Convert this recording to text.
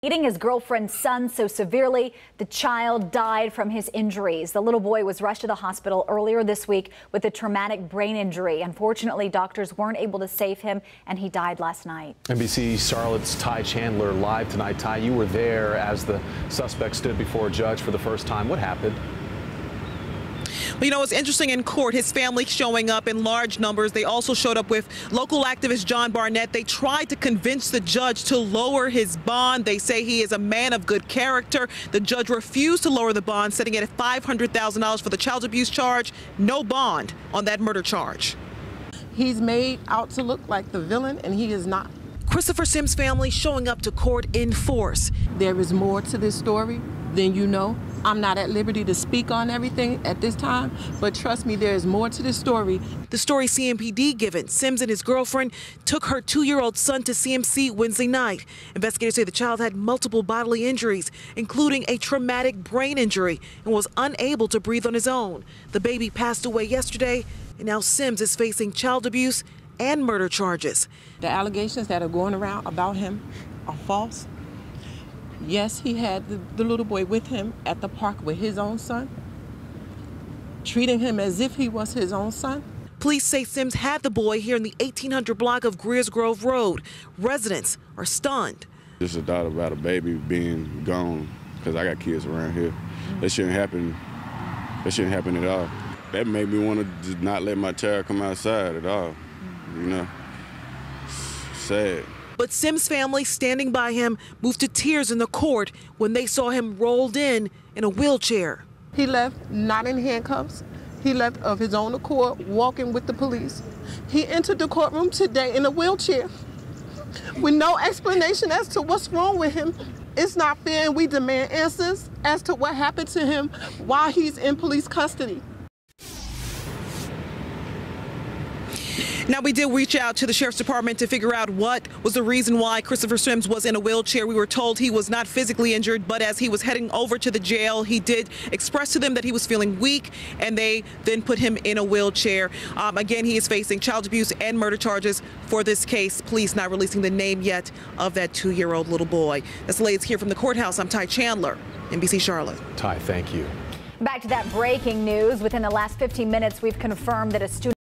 Beating his girlfriend's son so severely, the child died from his injuries. The little boy was rushed to the hospital earlier this week with a traumatic brain injury. Unfortunately, doctors weren't able to save him, and he died last night. NBC Charlotte's Ty Chandler live tonight. Ty, you were there as the suspect stood before a judge for the first time. What happened? Well, you know, it's interesting in court, his family showing up in large numbers. They also showed up with local activist John Barnett. They tried to convince the judge to lower his bond. They say he is a man of good character. The judge refused to lower the bond, setting it at $500,000 for the child abuse charge. No bond on that murder charge. He's made out to look like the villain, and he is not. Christopher Sims' family showing up to court in force. There is more to this story than you know. I'm not at liberty to speak on everything at this time, but trust me, there is more to this story. The story CMPD given. Sims and his girlfriend took her 2-year-old son to CMC Wednesday night. Investigators say the child had multiple bodily injuries, including a traumatic brain injury, and was unable to breathe on his own. The baby passed away yesterday, and now Sims is facing child abuse and murder charges. The allegations that are going around about him are false. Yes, he had the little boy with him at the park with his own son, treating him as if he was his own son. Police say Sims had the boy here in the 1800 block of Greers Grove Road. Residents are stunned. Just a thought about a baby being gone, because I got kids around here. That shouldn't happen. That shouldn't happen at all. That made me want to just not let my child come outside at all. You know, sad. But Sims' family standing by him moved to tears in the court when they saw him rolled in a wheelchair. He left not in handcuffs. He left of his own accord, walking with the police. He entered the courtroom today in a wheelchair with no explanation as to what's wrong with him. It's not fair, and we demand answers as to what happened to him while he's in police custody. Now, we did reach out to the Sheriff's Department to figure out what was the reason why Christopher Sims was in a wheelchair. We were told he was not physically injured, but as he was heading over to the jail, he did express to them that he was feeling weak, and they then put him in a wheelchair. Again, he is facing child abuse and murder charges for this case. Police not releasing the name yet of that 2-year-old little boy. That's the latest here from the courthouse. I'm Ty Chandler, NBC Charlotte. Ty, thank you. Back to that breaking news. Within the last 15 minutes, we've confirmed that a student